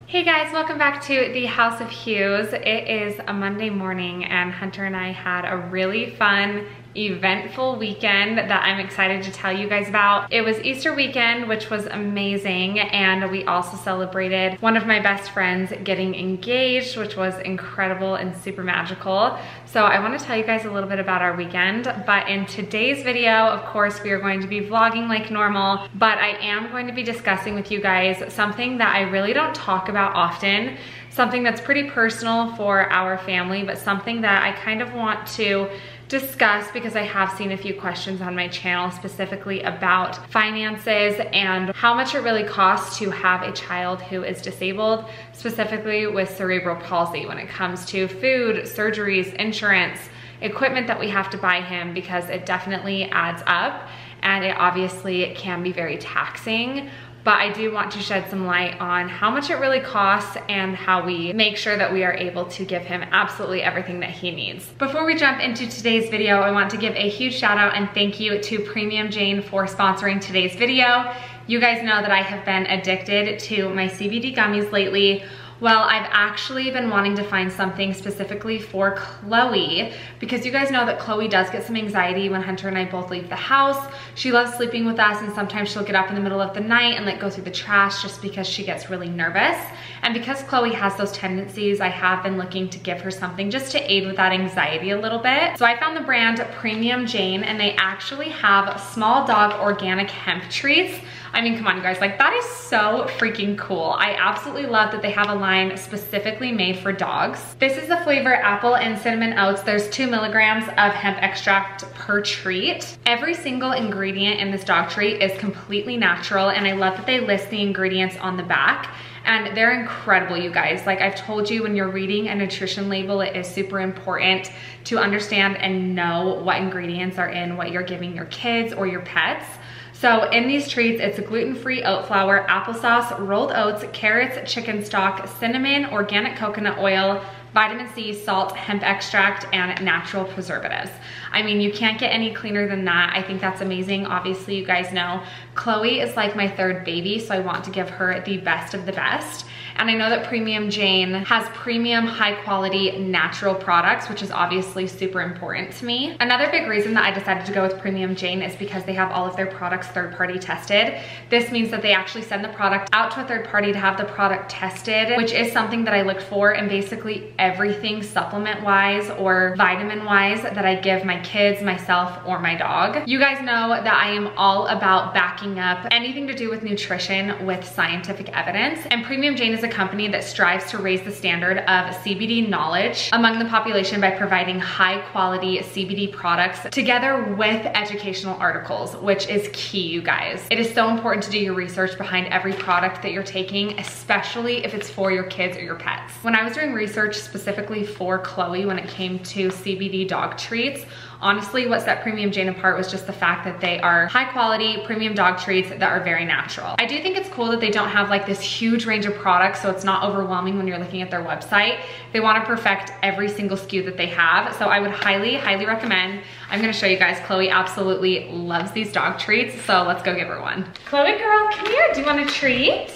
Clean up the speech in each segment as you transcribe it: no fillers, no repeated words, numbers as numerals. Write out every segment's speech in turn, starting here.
Hey guys, welcome back to the House of Hughes. It is a Monday morning and Hunter and I had a really fun, eventful weekend that I'm excited to tell you guys about. It was Easter weekend, which was amazing, and we also celebrated one of my best friends getting engaged, which was incredible and super magical. So I want to tell you guys a little bit about our weekend, but in today's video, of course, we are going to be vlogging like normal, but I am going to be discussing with you guys something that I really don't talk about often, something that's pretty personal for our family, but something that I kind of want to discuss because I have seen a few questions on my channel specifically about finances and how much it really costs to have a child who is disabled, specifically with cerebral palsy when it comes to food, surgeries, insurance, equipment that we have to buy him, because it definitely adds up and it obviously can be very taxing. But I do want to shed some light on how much it really costs and how we make sure that we are able to give him absolutely everything that he needs. Before we jump into today's video, I want to give a huge shout out and thank you to Premium Jane for sponsoring today's video. You guys know that I have been addicted to my CBD gummies lately. Well, I've actually been wanting to find something specifically for Chloe, because you guys know that Chloe does get some anxiety when Hunter and I both leave the house. She loves sleeping with us, and sometimes she'll get up in the middle of the night and like go through the trash just because she gets really nervous. And because Chloe has those tendencies, I have been looking to give her something just to aid with that anxiety a little bit. So I found the brand Premium Jane, and they actually have small dog organic hemp treats. I mean, come on you guys, like that is so freaking cool. I absolutely love that they have a line specifically made for dogs. This is the flavor apple and cinnamon oats. There's 2 milligrams of hemp extract per treat. Every single ingredient in this dog treat is completely natural, and I love that they list the ingredients on the back. And they're incredible, you guys. Like I've told you, when you're reading a nutrition label, it is super important to understand and know what ingredients are in what you're giving your kids or your pets. So in these treats, it's a gluten-free oat flour, applesauce, rolled oats, carrots, chicken stock, cinnamon, organic coconut oil, vitamin C, salt, hemp extract, and natural preservatives. I mean, you can't get any cleaner than that. I think that's amazing. Obviously, you guys know Chloe is like my third baby, so I want to give her the best of the best. And I know that Premium Jane has premium, high quality, natural products, which is obviously super important to me. Another big reason that I decided to go with Premium Jane is because they have all of their products third-party tested. This means that they actually send the product out to a third party to have the product tested, which is something that I looked for in basically everything supplement-wise or vitamin-wise that I give my kids, myself, or my dog. You guys know that I am all about backing up anything to do with nutrition with scientific evidence, and Premium Jane is a company that strives to raise the standard of CBD knowledge among the population by providing high quality CBD products together with educational articles, which is key, you guys. It is so important to do your research behind every product that you're taking, especially if it's for your kids or your pets. When I was doing research specifically for Chloe when it came to CBD dog treats, honestly, what set Premium Jane apart was just the fact that they are high quality premium dog treats that are very natural. I do think it's cool that they don't have like this huge range of products, so it's not overwhelming when you're looking at their website. They want to perfect every single SKU that they have. So I would highly, highly recommend. I'm gonna show you guys. Chloe absolutely loves these dog treats, so let's go give her one. Chloe girl, come here. Do you want a treat?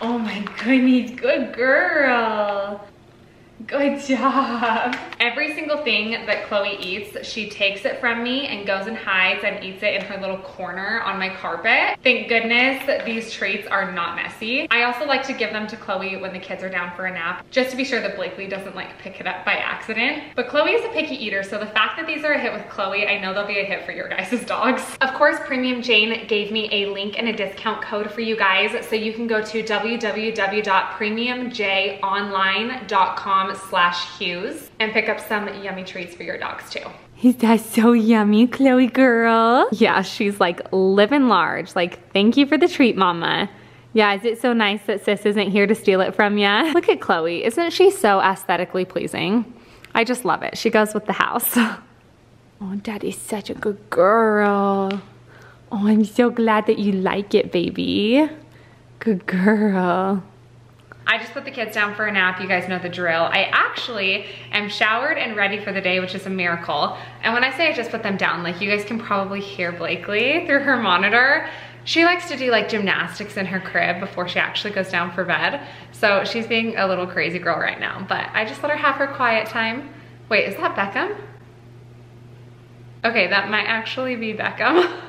Oh my goodness, good girl. Good job. Every single thing that Chloe eats, she takes it from me and goes and hides and eats it in her little corner on my carpet. Thank goodness that these treats are not messy. I also like to give them to Chloe when the kids are down for a nap, just to be sure that Blakely doesn't like pick it up by accident. But Chloe is a picky eater, so the fact that these are a hit with Chloe, I know they'll be a hit for your guys' dogs. Of course, Premium Jane gave me a link and a discount code for you guys, so you can go to www.premiumjonline.com/Hughes and pick up some yummy treats for your dogs too. Is that so yummy, Chloe girl? Yeah, she's like living large. Like, thank you for the treat, mama. Yeah, is it so nice that sis isn't here to steal it from ya? Look at Chloe, isn't she so aesthetically pleasing? I just love it. She goes with the house. Oh, daddy's such a good girl. Oh, I'm so glad that you like it, baby. Good girl. I just put the kids down for a nap. You guys know the drill. I actually am showered and ready for the day, which is a miracle. And when I say I just put them down, like you guys can probably hear Blakely through her monitor. She likes to do like gymnastics in her crib before she actually goes down for bed. So she's being a little crazy girl right now, but I just let her have her quiet time. Wait, is that Beckham? Okay, that might actually be Beckham.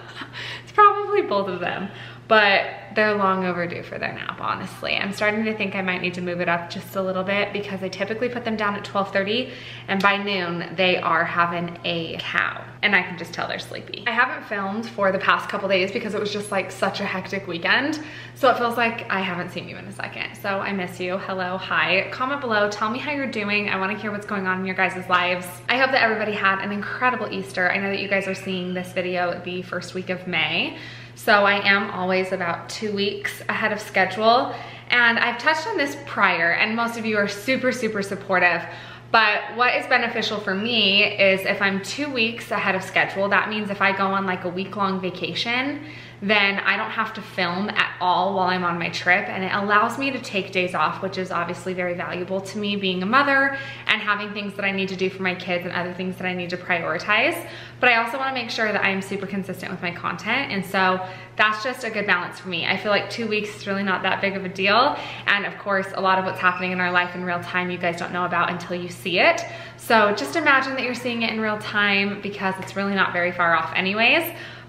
It's probably both of them, but they're long overdue for their nap, honestly. I'm starting to think I might need to move it up just a little bit because I typically put them down at 12:30 and by noon they are having a cow and I can just tell they're sleepy. I haven't filmed for the past couple days because it was just like such a hectic weekend. So it feels like I haven't seen you in a second. So I miss you. Hello, hi. Comment below, tell me how you're doing. I want to hear what's going on in your guys' lives. I hope that everybody had an incredible Easter. I know that you guys are seeing this video the first week of May. So I am always about 2 weeks ahead of schedule. And I've touched on this prior and most of you are super, super supportive. But what is beneficial for me is if I'm 2 weeks ahead of schedule, that means if I go on like a week-long vacation, then I don't have to film at all while I'm on my trip, and it allows me to take days off, which is obviously very valuable to me being a mother and having things that I need to do for my kids and other things that I need to prioritize. But I also want to make sure that I am super consistent with my content, and so that's just a good balance for me. I feel like 2 weeks is really not that big of a deal, and of course a lot of what's happening in our life in real time you guys don't know about until you see it. So just imagine that you're seeing it in real time because it's really not very far off anyways.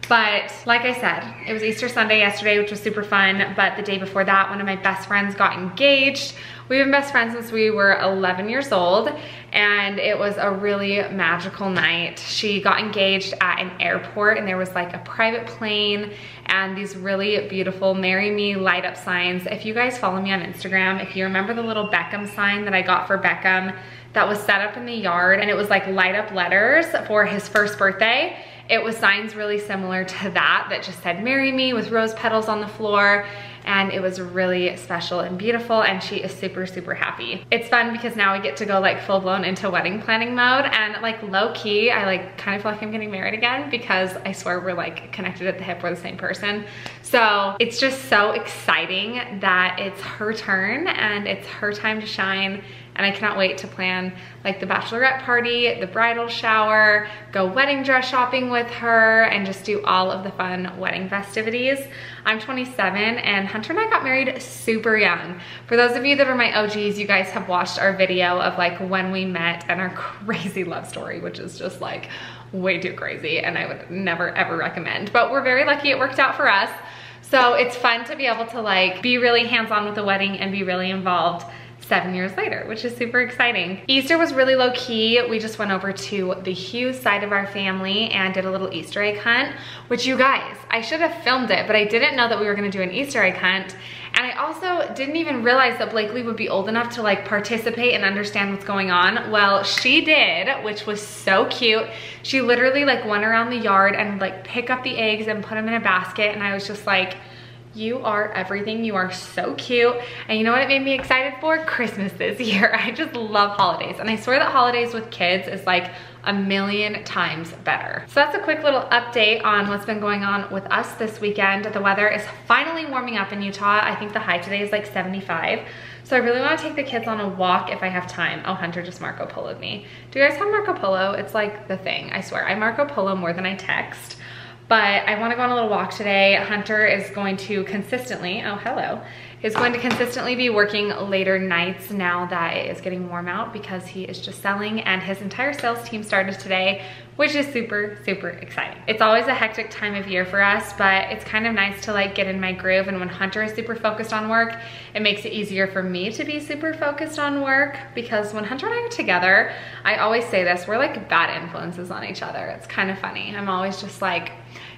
But like I said, it was Easter Sunday yesterday, which was super fun. But the day before that, one of my best friends got engaged. We've been best friends since we were 11 years old, and it was a really magical night. She got engaged at an airport, and there was like a private plane and these really beautiful "Marry Me" light up signs. If you guys follow me on Instagram, if you remember the little Beckham sign that I got for Beckham that was set up in the yard, and it was like light up letters for his first birthday. It was signs really similar to that just said "Marry Me" with rose petals on the floor, and it was really special and beautiful, and she is super, super happy. It's fun because now we get to go like full blown into wedding planning mode, and like low key, I like kind of feel like I'm getting married again because I swear we're like connected at the hip, we're the same person. So it's just so exciting that it's her turn and it's her time to shine. And I cannot wait to plan like the bachelorette party, the bridal shower, go wedding dress shopping with her, and just do all of the fun wedding festivities. I'm 27 and Hunter and I got married super young. For those of you that are my OGs, you guys have watched our video of like when we met and our crazy love story, which is just like way too crazy and I would never ever recommend. But we're very lucky it worked out for us. So it's fun to be able to like be really hands-on with the wedding and be really involved 7 years later, which is super exciting. Easter was really low key. We just went over to the Hughes side of our family and did a little Easter egg hunt, which you guys, I should have filmed it, but I didn't know that we were gonna do an Easter egg hunt. And I also didn't even realize that Blakely would be old enough to like participate and understand what's going on. Well, she did, which was so cute. She literally like went around the yard and like pick up the eggs and put them in a basket. And I was just like, you are everything. You are so cute. And you know what it made me excited for? Christmas this year. I just love holidays. And I swear that holidays with kids is like a million times better. So that's a quick little update on what's been going on with us this weekend. The weather is finally warming up in Utah. I think the high today is like 75. So I really want to take the kids on a walk if I have time. Oh, Hunter just Marco Polo'd me. Do you guys have Marco Polo? It's like the thing. I swear, I Marco Polo more than I text. But I want to go on a little walk today. Hunter is going to consistently, oh hello, is going to consistently be working later nights now that it is getting warm out because he is just selling, and his entire sales team started today, which is super, super exciting. It's always a hectic time of year for us, but it's kind of nice to like get in my groove, and when Hunter is super focused on work, it makes it easier for me to be super focused on work, because when Hunter and I are together, I always say this, we're like bad influences on each other. It's kind of funny. I'm always just like,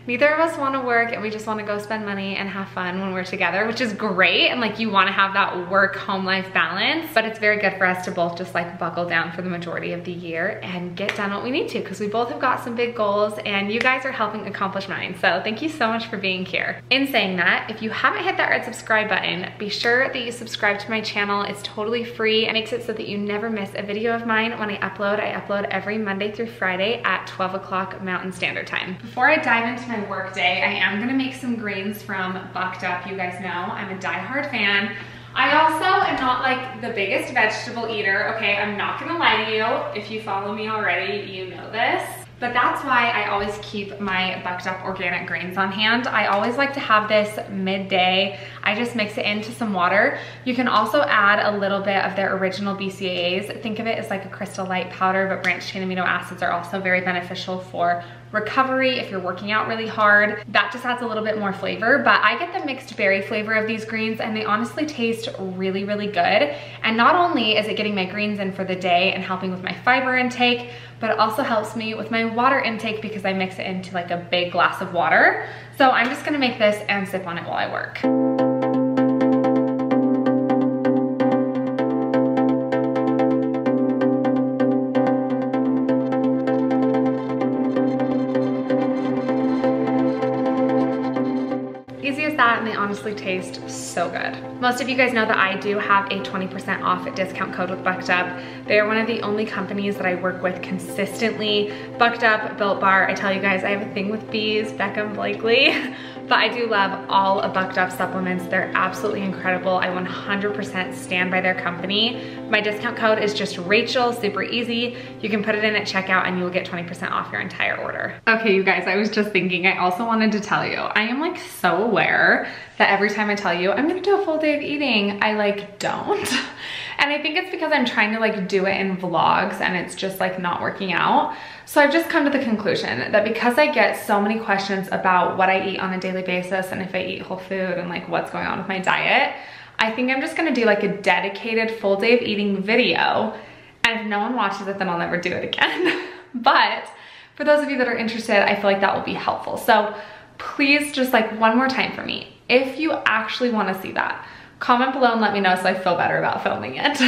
neither of us want to work and we just want to go spend money and have fun when we're together, which is great. And like you want to have that work home life balance, but it's very good for us to both just like buckle down for the majority of the year and get done what we need to, because we both have got some big goals and you guys are helping accomplish mine. So thank you so much for being here. In saying that, if you haven't hit that red subscribe button, be sure that you subscribe to my channel. It's totally free and makes it so that you never miss a video of mine when I upload every Monday through Friday at 12 o'clock Mountain Standard Time. Before I dive into my work day, I am gonna make some greens from Bucked Up. You guys know I'm a diehard fan. I also am not like the biggest vegetable eater, okay? I'm not gonna lie to you. If you follow me already, you know this. But that's why I always keep my Bucked Up organic grains on hand. I always like to have this midday. I just mix it into some water. You can also add a little bit of their original BCAAs. Think of it as like a Crystal Light powder, but branched chain amino acids are also very beneficial for recovery if you're working out really hard. That just adds a little bit more flavor, but I get the mixed berry flavor of these greens and they honestly taste really, really good. And not only is it getting my greens in for the day and helping with my fiber intake, but it also helps me with my water intake because I mix it into like a big glass of water. So I'm just gonna make this and sip on it while I work. Easy as that, and they honestly taste so good. Most of you guys know that I do have a 20% off discount code with Bucked Up. They are one of the only companies that I work with consistently. Bucked Up, Built Bar, I tell you guys, I have a thing with bees, Beckham, Blakely. But I do love all of Bucked Up supplements. They're absolutely incredible. I 100% stand by their company. My discount code is just Rachel, super easy. You can put it in at checkout and you will get 20% off your entire order. Okay, you guys, I was just thinking, I also wanted to tell you, I am like so aware that every time I tell you I'm gonna do a full day of eating, I like don't. And I think it's because I'm trying to like do it in vlogs and it's just like not working out. So I've just come to the conclusion that because I get so many questions about what I eat on a daily basis and if I eat whole food and like what's going on with my diet, I think I'm just gonna do like a dedicated full day of eating video. And if no one watches it, then I'll never do it again. But for those of you that are interested, I feel like that will be helpful. So please just like one more time for me, if you actually wanna see that, comment below and let me know so I feel better about filming it.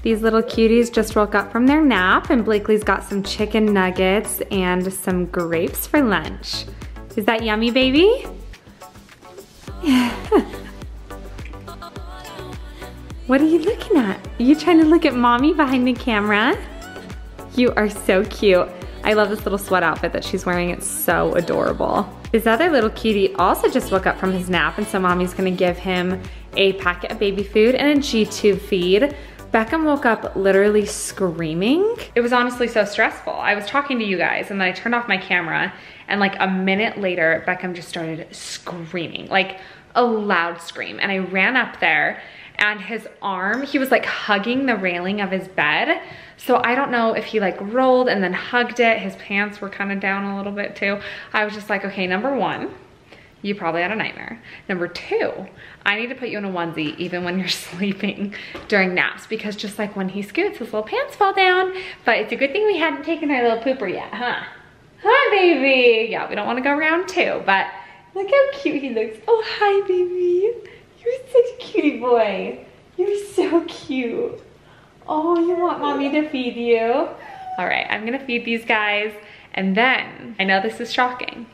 These little cuties just woke up from their nap and Blakely's got some chicken nuggets and some grapes for lunch. Is that yummy, baby? What are you looking at? Are you trying to look at mommy behind the camera? You are so cute. I love this little sweat outfit that she's wearing. It's so adorable. This other little cutie also just woke up from his nap and so mommy's gonna give him a packet of baby food and a G-tube feed. Beckham woke up literally screaming. It was honestly so stressful. I was talking to you guys and then I turned off my camera and like a minute later, Beckham just started screaming, like a loud scream. And I ran up there and his arm, he was like hugging the railing of his bed. So I don't know if he like rolled and then hugged it. His pants were kind of down a little bit too. I was just like, okay, number one, you probably had a nightmare. Number two, I need to put you in a onesie even when you're sleeping during naps because just like when he scoots, his little pants fall down. But it's a good thing we hadn't taken our little pooper yet, huh? Hi, baby. Yeah, we don't want to go around two, but look how cute he looks. Oh, hi, baby. You're such a cutie boy. You're so cute. Oh, you want mommy to feed you? All right, I'm gonna feed these guys. And then, I know this is shocking,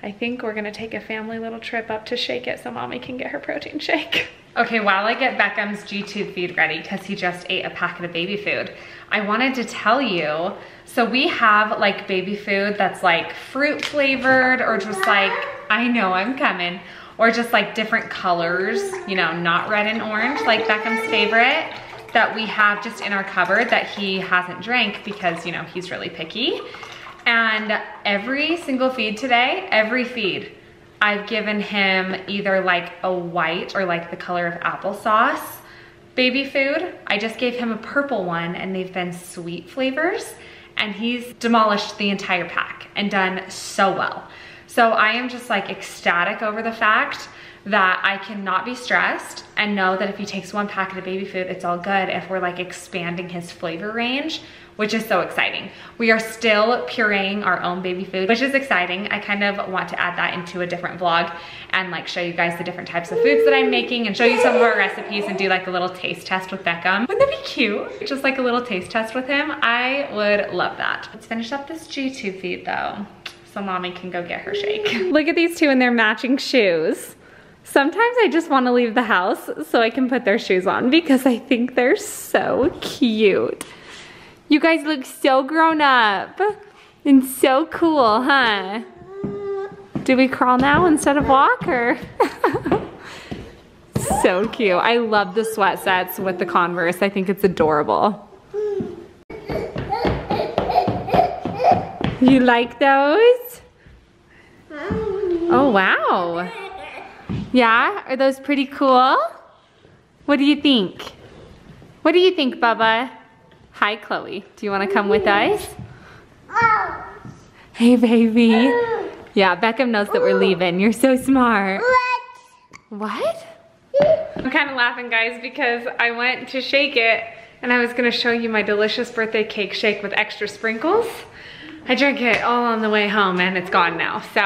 I think we're gonna take a family little trip up to Shake It so mommy can get her protein shake. Okay, while I get Beckham's G-tube feed ready, because he just ate a packet of baby food, I wanted to tell you, so we have like baby food that's like fruit flavored or just like, I know I'm coming, or just like different colors, you know, not red and orange, like Beckham's favorite, that we have just in our cupboard that he hasn't drank because, you know, he's really picky. And every single feed today, every feed, I've given him either like a white or like the color of applesauce baby food. I just gave him a purple one and they've been sweet flavors and he's demolished the entire pack and done so well. So I am just like ecstatic over the fact that I cannot be stressed and know that if he takes one packet of baby food, it's all good if we're like expanding his flavor range, which is so exciting. We are still pureeing our own baby food, which is exciting. I kind of want to add that into a different vlog and like show you guys the different types of foods that I'm making and show you some of our recipes and do like a little taste test with Beckham. Wouldn't that be cute? Just like a little taste test with him. I would love that. Let's finish up this G-tube feed though, so mommy can go get her shake. Look at these two in their matching shoes. Sometimes I just want to leave the house so I can put their shoes on because I think they're so cute. You guys look so grown up and so cool, huh? Do we crawl now instead of walk, or? So cute. I love the sweat sets with the Converse. I think it's adorable. You like those? Oh, wow. Yeah, are those pretty cool? What do you think? What do you think, Bubba? Hi, Chloe. Do you want to come with us? Hey, baby. Yeah, Beckham knows that we're leaving. You're so smart. What? I'm kind of laughing, guys, because I went to shake it and I was gonna show you my delicious birthday cake shake with extra sprinkles. I drank it all on the way home and it's gone now. So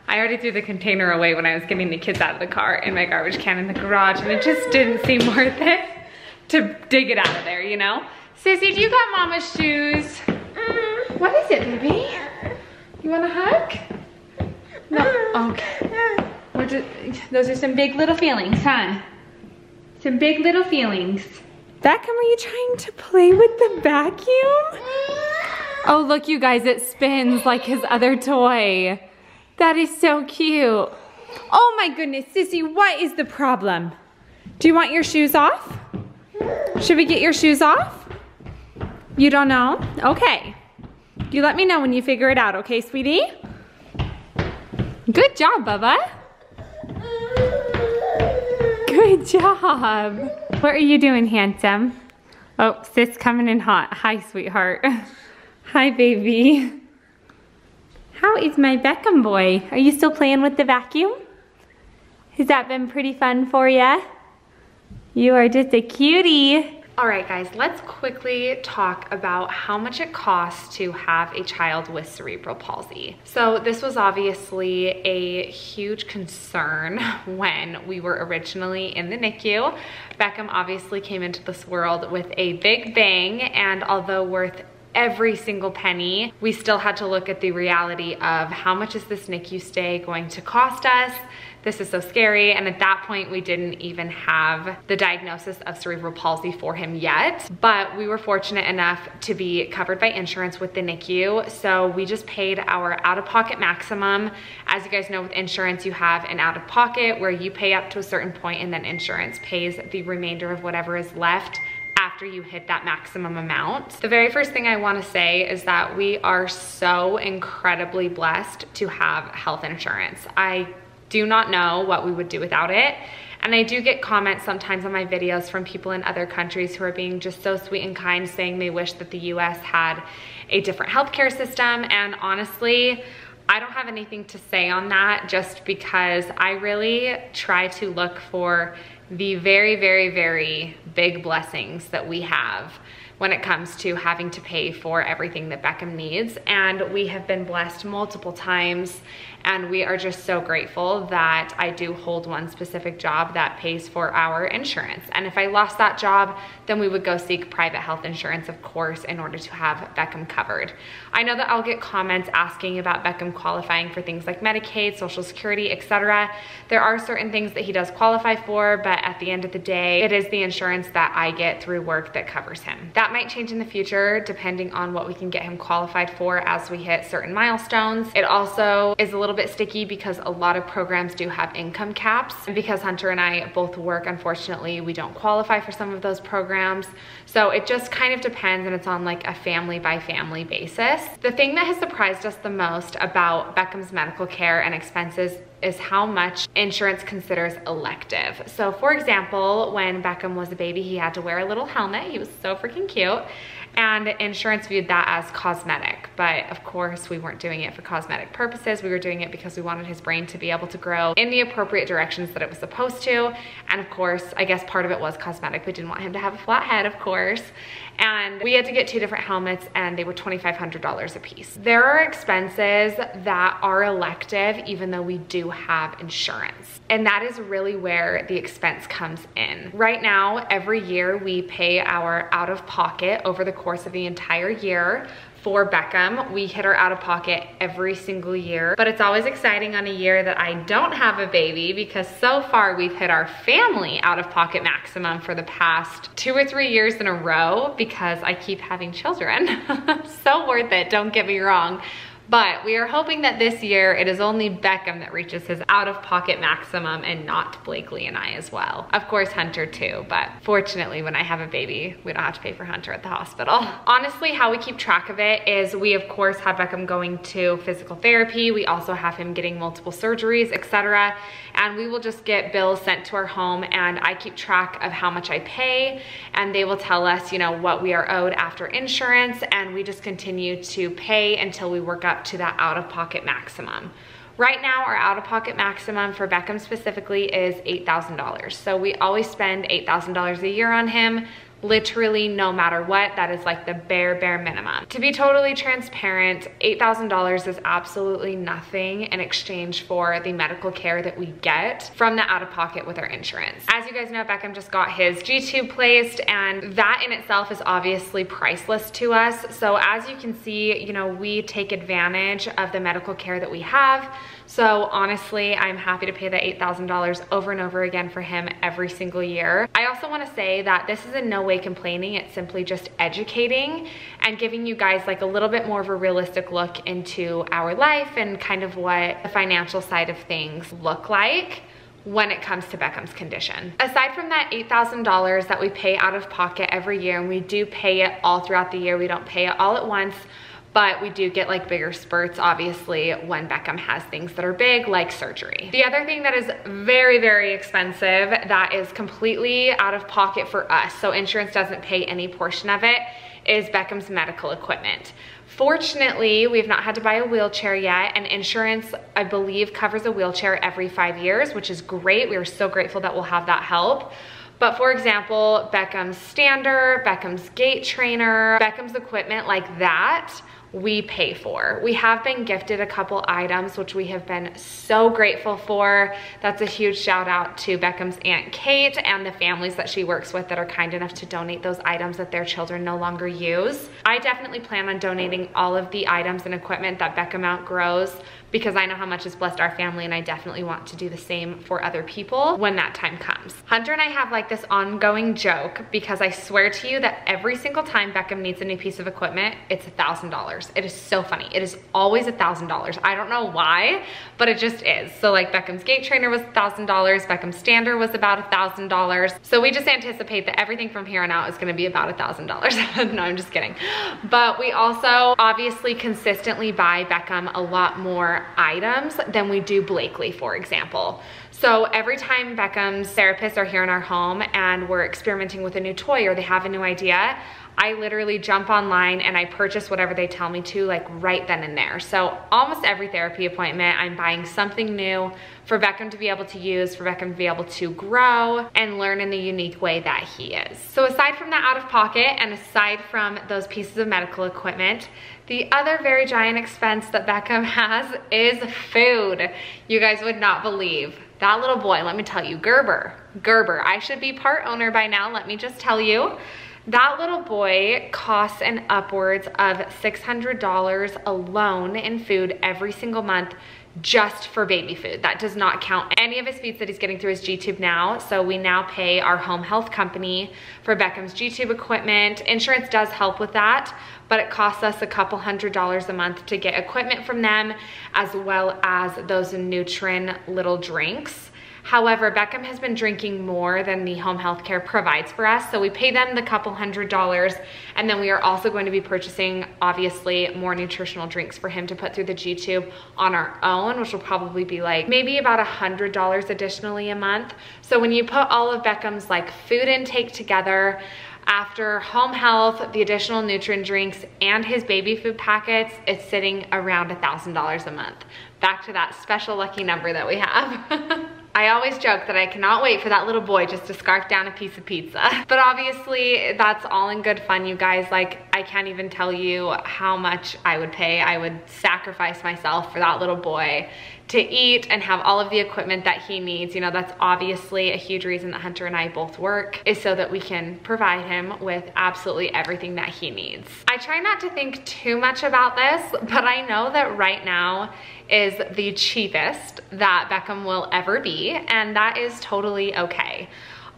I already threw the container away when I was getting the kids out of the car in my garbage can in the garage, and it just didn't seem worth it to dig it out of there, you know? Sissy, do you got mama's shoes? What is it, baby? You want a hug? No, okay. Those are some big little feelings, huh? Some big little feelings. Beckham, are you trying to play with the vacuum? Oh, look, you guys, it spins like his other toy. That is so cute. Oh my goodness, Sissy, what is the problem? Do you want your shoes off? Should we get your shoes off? You don't know? Okay. You let me know when you figure it out, okay, sweetie? Good job, Bubba. Good job. What are you doing, handsome? Oh, sis coming in hot. Hi, sweetheart. Hi, baby. How is my Beckham boy? Are you still playing with the vacuum? Has that been pretty fun for ya? You are just a cutie. All right, guys, let's quickly talk about how much it costs to have a child with cerebral palsy. So this was obviously a huge concern when we were originally in the NICU. Beckham obviously came into this world with a big bang, and although worth every single penny, we still had to look at the reality of how much is this NICU stay going to cost us. This is so scary. And at that point, we didn't even have the diagnosis of cerebral palsy for him yet, but we were fortunate enough to be covered by insurance with the NICU. So we just paid our out-of-pocket maximum. As you guys know, with insurance, you have an out-of-pocket where you pay up to a certain point and then insurance pays the remainder of whatever is left after you hit that maximum amount. The very first thing I want to say is that we are so incredibly blessed to have health insurance. I do not know what we would do without it. And I do get comments sometimes on my videos from people in other countries who are being just so sweet and kind, saying they wish that the US had a different healthcare system. And honestly, I don't have anything to say on that, just because I really try to look for the very, very, very big blessings that we have when it comes to having to pay for everything that Beckham needs. And we have been blessed multiple times, and we are just so grateful that I do hold one specific job that pays for our insurance. And if I lost that job, then we would go seek private health insurance, of course, in order to have Beckham covered. I know that I'll get comments asking about Beckham qualifying for things like Medicaid, Social Security, etc. There are certain things that he does qualify for, but at the end of the day, it is the insurance that I get through work that covers him. That might change in the future depending on what we can get him qualified for as we hit certain milestones. It also is a little bit sticky because a lot of programs do have income caps. And because Hunter and I both work, unfortunately, we don't qualify for some of those programs. So it just kind of depends, and it's on like a family by family basis. The thing that has surprised us the most about Beckham's medical care and expenses is how much insurance considers elective. So for example, when Beckham was a baby, he had to wear a little helmet. He was so freaking cute. And insurance viewed that as cosmetic. But of course, we weren't doing it for cosmetic purposes. We were doing it because we wanted his brain to be able to grow in the appropriate directions that it was supposed to. And of course, I guess part of it was cosmetic. We didn't want him to have a flat head, of course. And we had to get 2 different helmets, and they were $2,500 a piece. There are expenses that are elective, even though we do have insurance. And that is really where the expense comes in. Right now, every year we pay our out-of-pocket over the course of the entire year. For Beckham, we hit our out-of-pocket every single year, but it's always exciting on a year that I don't have a baby because so far we've hit our family out-of-pocket maximum for the past 2 or 3 years in a row because I keep having children. So worth it, don't get me wrong. But we are hoping that this year it is only Beckham that reaches his out-of-pocket maximum and not Blakely and I as well. Of course, Hunter too, but fortunately when I have a baby, we don't have to pay for Hunter at the hospital. Honestly, how we keep track of it is we of course have Beckham going to physical therapy. We also have him getting multiple surgeries, etc. And we will just get bills sent to our home and I keep track of how much I pay and they will tell us, you know, what we are owed after insurance, and we just continue to pay until we work up to that out-of-pocket maximum. Right now, our out-of-pocket maximum for Beckham specifically is $8,000. So we always spend $8,000 a year on him, literally no matter what. That is like the bare minimum. To be totally transparent, $8,000 is absolutely nothing in exchange for the medical care that we get from the out-of-pocket with our insurance. As you guys know, Beckham just got his G-tube placed, and that in itself is obviously priceless to us. So as you can see, you know, we take advantage of the medical care that we have. So honestly, I'm happy to pay the $8,000 over and over again for him every single year. I also want to say that this is in no way complaining. It's simply just educating and giving you guys like a little bit more of a realistic look into our life and kind of what the financial side of things look like when it comes to Beckham's condition. Aside from that $8,000 that we pay out of pocket every year, and we do pay it all throughout the year, we don't pay it all at once, but we do get like bigger spurts, obviously, when Beckham has things that are big, like surgery. The other thing that is very expensive that is completely out of pocket for us, so insurance doesn't pay any portion of it, is Beckham's medical equipment. Fortunately, we've not had to buy a wheelchair yet, and insurance, I believe, covers a wheelchair every 5 years, which is great. We are so grateful that we'll have that help. But for example, Beckham's stander, Beckham's gait trainer, Beckham's equipment like that, we pay for. We have been gifted a couple items, which we have been so grateful for. That's a huge shout out to Beckham's Aunt Kate and the families that she works with that are kind enough to donate those items that their children no longer use. I definitely plan on donating all of the items and equipment that Beckham outgrows because I know how much it's blessed our family, and I definitely want to do the same for other people when that time comes. Hunter and I have like this ongoing joke because I swear to you that every single time Beckham needs a new piece of equipment, it's $1,000. It is so funny. It is always $1,000. I don't know why, but it just is. So like Beckham's gait trainer was $1,000, Beckham's stander was about $1,000. So we just anticipate that everything from here on out is gonna be about $1,000. No, I'm just kidding. But we also obviously consistently buy Beckham a lot more items than we do Blakely, for example. So every time Beckham's therapists are here in our home and we're experimenting with a new toy or they have a new idea, I literally jump online and I purchase whatever they tell me to, like right then and there. So almost every therapy appointment, I'm buying something new for Beckham to be able to use, for Beckham to be able to grow and learn in the unique way that he is. So aside from that out of pocket and aside from those pieces of medical equipment, the other very giant expense that Beckham has is food. You guys would not believe. That little boy, let me tell you, Gerber, I should be part owner by now, let me just tell you. That little boy costs an upwards of $600 alone in food every single month just for baby food. That does not count any of his feeds that he's getting through his G-tube now. So we now pay our home health company for Beckham's G-tube equipment. Insurance does help with that, but it costs us a couple $100s a month to get equipment from them, as well as those Nutrin little drinks. However, Beckham has been drinking more than the home health care provides for us, so we pay them the couple $100s, and then we are also going to be purchasing, obviously, more nutritional drinks for him to put through the G-tube on our own, which will probably be like maybe about $100 additionally a month. So when you put all of Beckham's like food intake together, after home health, the additional nutrient drinks, and his baby food packets, it's sitting around $1,000 a month. Back to that special lucky number that we have. I always joke that I cannot wait for that little boy just to scarf down a piece of pizza. But obviously, that's all in good fun, you guys. Like, I can't even tell you how much I would pay. I would sacrifice myself for that little boy to eat and have all of the equipment that he needs. You know, that's obviously a huge reason that Hunter and I both work, is so that we can provide him with absolutely everything that he needs. I try not to think too much about this, but I know that right now is the cheapest that Beckham will ever be, and that is totally okay.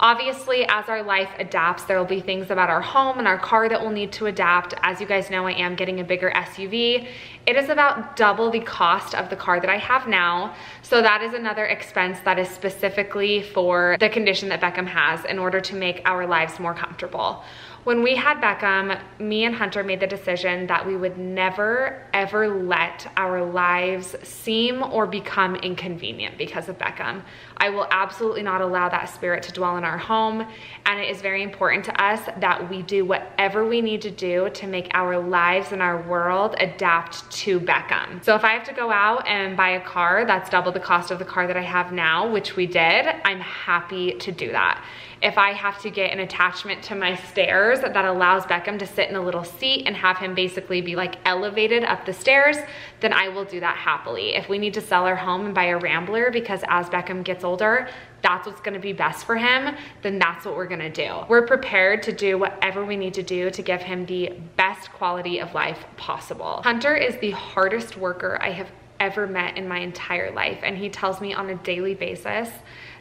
Obviously, as our life adapts, there will be things about our home and our car that will need to adapt. As you guys know, I am getting a bigger SUV. It is about double the cost of the car that I have now. So that is another expense that is specifically for the condition that Beckham has in order to make our lives more comfortable. When we had Beckham, me and Hunter made the decision that we would never, ever let our lives seem or become inconvenient because of Beckham. I will absolutely not allow that spirit to dwell in our home, and it is very important to us that we do whatever we need to do to make our lives and our world adapt to Beckham. So if I have to go out and buy a car that's double the cost of the car that I have now, which we did, I'm happy to do that. If I have to get an attachment to my stairs that allows Beckham to sit in a little seat and have him basically be like elevated up the stairs, then I will do that happily. If we need to sell our home and buy a Rambler because as Beckham gets older, that's what's gonna be best for him, then that's what we're gonna do. We're prepared to do whatever we need to do to give him the best quality of life possible. Hunter is the hardest worker I have ever met in my entire life, and he tells me on a daily basis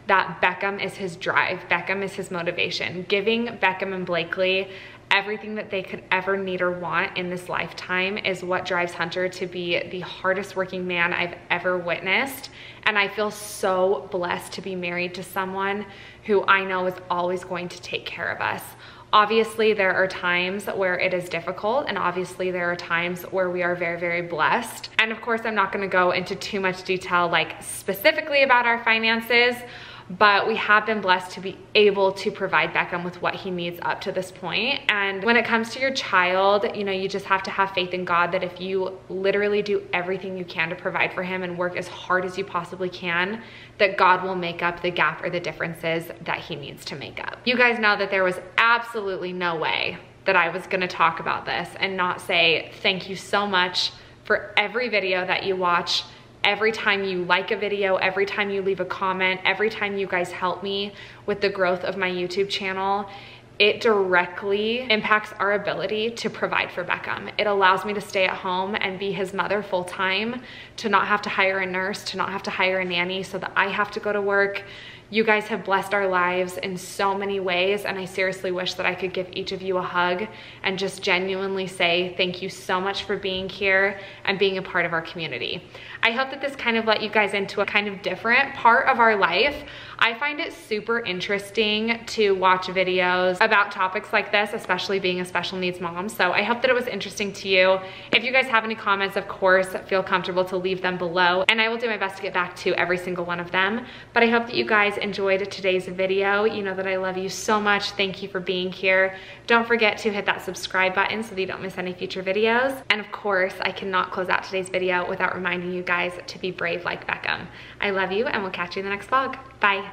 that Beckham is his drive, Beckham is his motivation. Giving Beckham and Blakely everything that they could ever need or want in this lifetime is what drives Hunter to be the hardest working man I've ever witnessed. And I feel so blessed to be married to someone who I know is always going to take care of us. Obviously, there are times where it is difficult, and obviously there are times where we are very, very blessed. And of course, I'm not gonna go into too much detail, like specifically about our finances, but we have been blessed to be able to provide Beckham with what he needs up to this point. And when it comes to your child, you know, you just have to have faith in God that if you literally do everything you can to provide for him and work as hard as you possibly can, that God will make up the gap or the differences that he needs to make up. You guys know that there was absolutely no way that I was gonna talk about this and not say thank you so much for every video that you watch, every time you like a video, every time you leave a comment, every time you guys help me with the growth of my YouTube channel. It directly impacts our ability to provide for Beckham. It allows me to stay at home and be his mother full time, to not have to hire a nurse, to not have to hire a nanny so that I have to go to work. You guys have blessed our lives in so many ways, and I seriously wish that I could give each of you a hug and just genuinely say thank you so much for being here and being a part of our community. I hope that this kind of let you guys into a kind of different part of our life. I find it super interesting to watch videos about topics like this, especially being a special needs mom. So I hope that it was interesting to you. If you guys have any comments, of course, feel comfortable to leave them below, and I will do my best to get back to every single one of them. But I hope that you guys enjoyed today's video. You know that I love you so much. Thank you for being here. Don't forget to hit that subscribe button so that you don't miss any future videos. And of course, I cannot close out today's video without reminding you guys to be brave like Beckham. I love you, and we'll catch you in the next vlog. Bye.